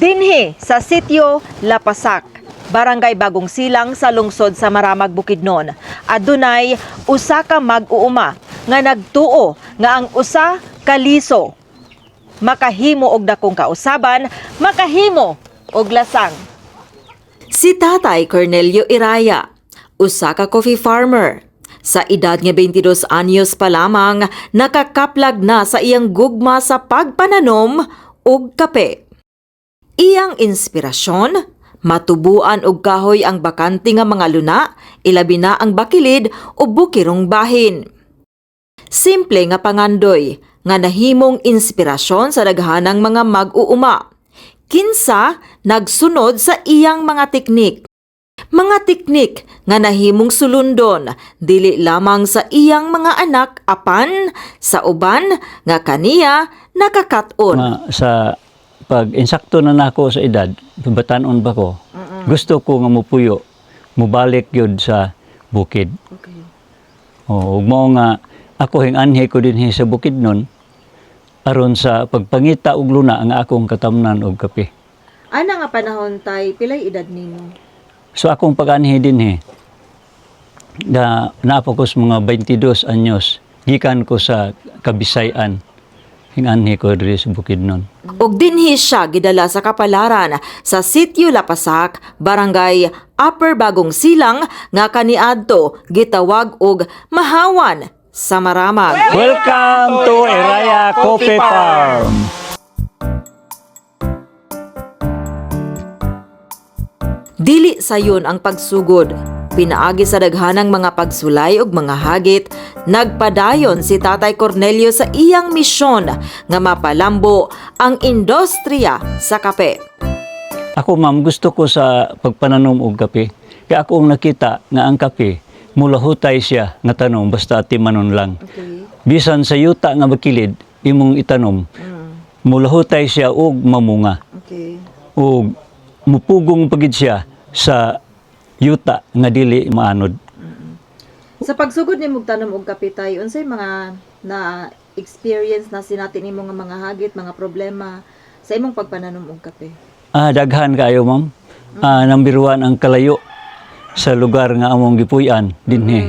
Dinhi sa sitio Lapasak, Barangay Bagong Silang sa lungsod sa Maramag, Bukidnon. Adunay usa ka mag-uuma nga nagtuo nga ang usa ka liso makahimo og dakong kausaban, makahimo og lasang. Si Tatay Cornelio Iraya, usa ka coffee farmer. Sa edad nga 22 anyos pa lamang, nakakaplag na sa iyang gugma sa pagpananom og kape. Iyang inspirasyon, matubuan og kahoy ang bakante nga mga luna, ilabi na ang bakilid o bukirong bahin. Simple nga pangandoy, nga nahimong inspirasyon sa daghanang mga mag-uuma. Kinsa nagsunod sa iyang mga teknik. Mga teknik nga nahimong sulundon, dili lamang sa iyang mga anak apan sa uban nga kaniya nakakaton. Sa pag insakto na nako sa edad, batanon ba ko? Gusto ko nga mupuyo, mubalik yun sa bukid. Okay. O mo nga ako hinganhi ko dinhi sa bukid nun aron sa pagpangita og luna nga akong katamnan og kape. Ana nga panahon tay, pilay edad nimo? So akong pag-anhi dinhi na naapos mga 22 anyos, gikan ko sa Kabisayan. Hinganhi ko diri sa Bukidnon. Og dinhi siya gidala sa kapalaran sa sitio Lapasak, Barangay Upper Bagong Silang nga kaniadto gitawag og Mahawan sa Maramag. Welcome to Iraya Coffee Farm. Dili sayon ang pagsugod. Pinaagi sa daghanang mga pagsulay ug mga hagit, nagpadayon si Tatay Cornelio sa iyang misyon nga mapalambo ang industriya sa kape. Ako ma'am, gusto ko sa pagpananom og kape. Kaya akong nakita nga ang kape, mulahutay siya nga tanom basta timanon lang. Okay. Bisan sa yuta nga bakilid, imong itanom, mulahutay siya og mamunga. Okay. Og mupugong pagid siya sa yuta nga dili maanod. Sa pagsugod nimo og tanom og kape tay, unsay mga na experience na sinati nimo nga mga hagit, mga problema sa imong pagpananom og kape? Daghan kayo ma'am. Number 1 ang kalayo sa lugar nga among gipuy-an dinhi.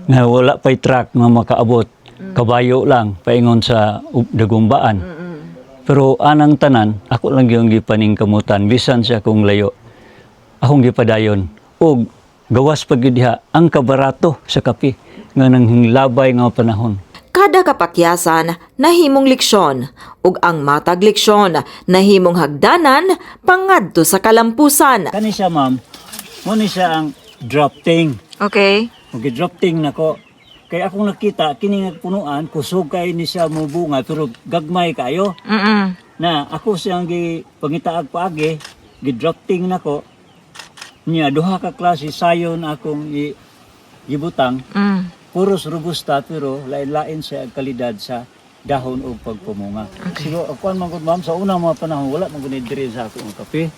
Nga wala pay truck nga makaabot. Kabayo lang paingon sa dagumbaan. Pero anang tanan, ako lang yung gipaning kamutan bisan siya kung layo. Akong gipadayon og gawas pagid diha ang kabarato sa kape nga nang hinglabay nga panahon. Kada kapakyasan nahimong leksyon ug ang matag leksyon nahimong hagdanan pangadto sa kalampusan. Kani siya ma'am, mo ni siya ang drafting. Okay. Og drafting nako. Kay akong nakita kini nga punuan kusog kay ni siya mubunga pero gagmay kayo. Na ako siyang pangitaag paagi, gi-drafting nako. Niya duha ka klase sayon akong gibutang. Puros robusta pero lain-lain sa kalidad sa dahon o pagpumunga. Siguro ako man gud ma'am sa unang mga panahon wala man gud diri sa akong kape.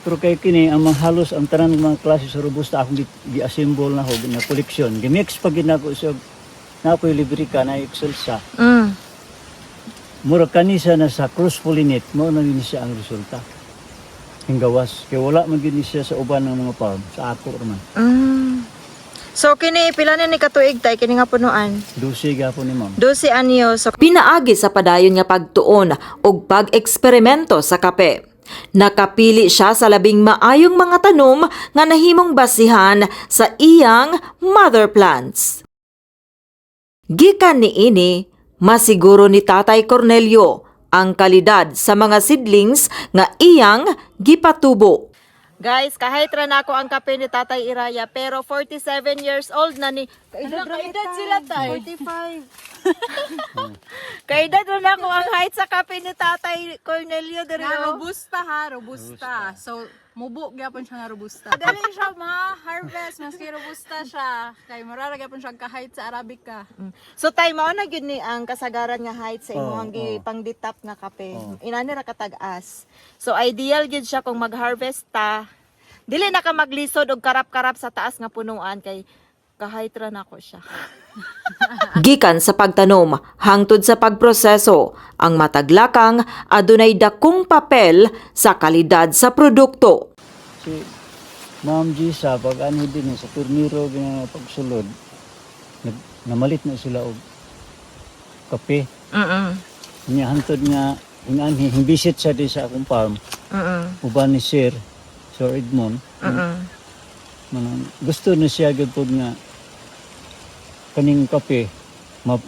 Pero kay kini ang mga halos ang tanan ng mga klase sa robusta akong gi-assemble na hog na koleksyon. Gi-mix pag ginako sa napoy librika na excelsa. Mura kanisa na sa cross pollinate mo na yun siya ang resulta. Ang gawas kay wala man gid siya sa uban ng mga farm sa ako man. So kini pila na ni katuig tay kini nga punuan? 12 gapon ni ma'am. 12 anyo. So pinaagi sa padayon nga pagtuon og pag-eksperimento sa kape. Nakapili siya sa labing maayong mga tanom nga nahimong basihan sa iyang mother plants. Gikan niini, masiguro ni Tatay Cornelio ang kalidad sa mga seedlings nga iyang gipatubo. Guys, kahit ra na ako ang kape ni Tatay Iraya, pero 47 years old na ni. Kaedad sila tay. 45. Kaedad na ako ang height sa kape ni Tatay Cornelio. Robusta ha, robusta. So, mubo gyapon siya nga robusta. Dali siya ma-harvest, maski robusta siya. Kay marara gyapon siya ka-height sa Arabica. So tay mao na gyud ni ang kasagaran nga height sa imong pangditap nga kape. Inani ra katag-as. So ideal gyud siya kung mag-harvest ta. Dili na ka maglisod og karap-karap sa taas nga punuan kay kahit ra nako siya. Gikan sa pagtanom hangtod sa pagproseso, ang mataglakang adunay dakong papel sa kalidad sa produkto. Si Ma'am Gisa, pag ano din sa turniro na pagsulod, namalit na sila og kape. Niya hantod nga himbisit sa di sa akong farm. Uban ni Sir Edmond. Gusto na siya gyud pod nga kaning kape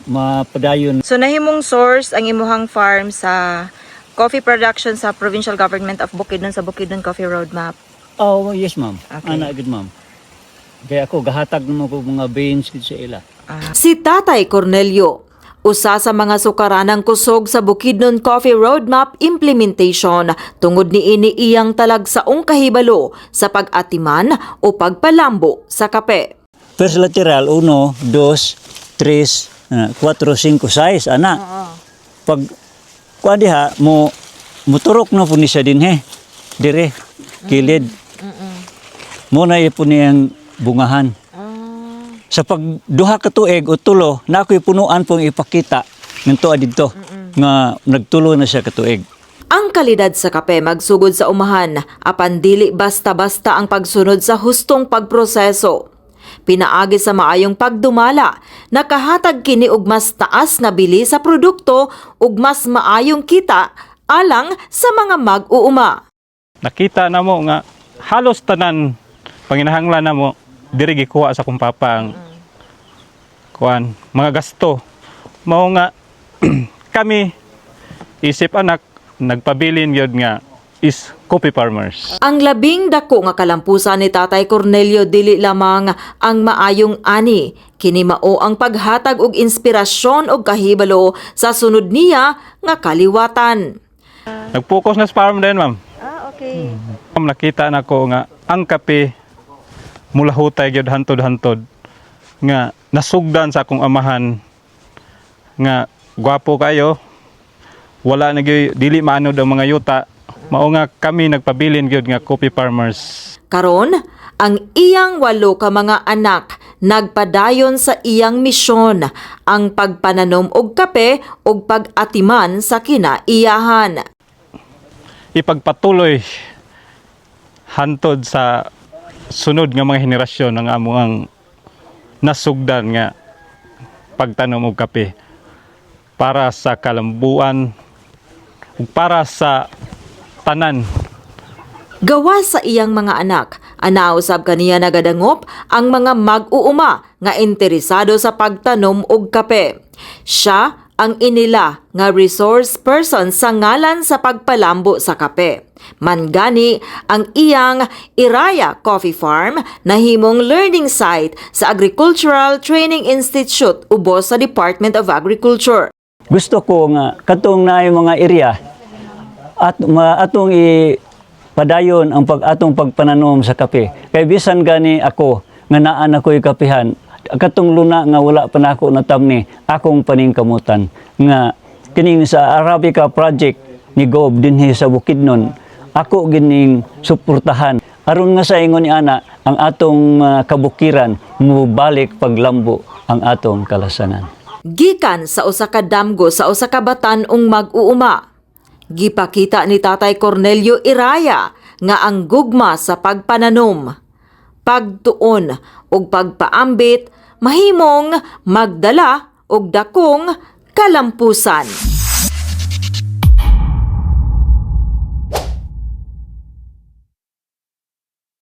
mapadayon. So nahimong source ang imuhang farm sa coffee production sa Provincial Government of Bukidnon sa Bukidnon Coffee Roadmap. Oh, yes ma'am. Okay. Ana gid ma'am. Kaya ako gahatag naman ko mga beans gid sa ila. Si Tatay Cornelio, usa sa mga sukaranang kusog sa Bukidnon Coffee Roadmap implementation tungod niini iyang talagsaong kahibalo sa pag-atiman o pagpalambo sa kape. First lateral 1, 2, 3, 4, 5, 6 ana. Pag kuha diha muturok na po ni siya din dire kilid. Mo na po niyang bungahan. Sa pagduha ka tuig o tulo na ako'y punuan pong ipakita ng tuwa dito nga nagtulo na siya ka tuig. Ang kalidad sa kape magsugod sa umahan, apan dili basta-basta ang pagsunod sa hustong pagproseso. Pinaagi sa maayong pagdumala, nakahatag kini og mas taas nga bili sa produkto ug mas maayong kita alang sa mga mag-uuma. Nakita na mo nga halos tanan panginahanglan na mo diri gikuha sa kong papa ang kuan mga gasto mao nga kami isip anak nagpabilin gyud nga is coffee farmers. Ang labing dako nga kalampusan ni Tatay Cornelio dili lamang ang maayong ani, kini mao ang paghatag og inspirasyon og kahibalo sa sunod niya nga kaliwatan. Nag-focus na sa farm din ma'am. Okay. Nakita na ko nga ang kape mula hutay gyud hantod-hantod nga nasugdan sa akong amahan nga gwapo kayo wala na gyud dili maanod ang mga yuta mao nga kami nagpabilin gyud nga coffee farmers. Karon, ang iyang 8 ka mga anak nagpadayon sa iyang misyon, ang pagpananom og kape ug pag-atiman sa kinaiyahan. Ipagpatuloy hantod sa sunod nga mga henerasyon ng among nasugdan nga pagtanom og kape para sa kalambuan ug para sa tanan. Gawa sa iyang mga anak, anausab kaniya nagadangop ang mga mag-uuma nga interesado sa pagtanom og kape. Siya ang inila nga resource person sa ngalan sa pagpalambo sa kape. Mangani ang iyang Iraya Coffee Farm na himong learning site sa Agricultural Training Institute ubos sa Department of Agriculture. Gusto ko nga katong naay mga area at atong padayon ang atong pagpananom sa kape. Kay bisan gani ako nga naan ako'y kapihan, katong luna nga wala pa nako natamni akong paningkamutan nga kining sa Arabica project ni Gob dinhi sa Bukidnon ako gining suportahan aron nga sa ingon ni ana ang atong kabukiran mubalik paglambo ang atong kalasanan. Gikan sa usa ka damgo sa usa ka batan-ong mag-uuma, gipakita ni Tatay Cornelio Iraya nga ang gugma sa pagpananom, pagtuon ug pagpaambit mahimong magdala og dakong kalampusan.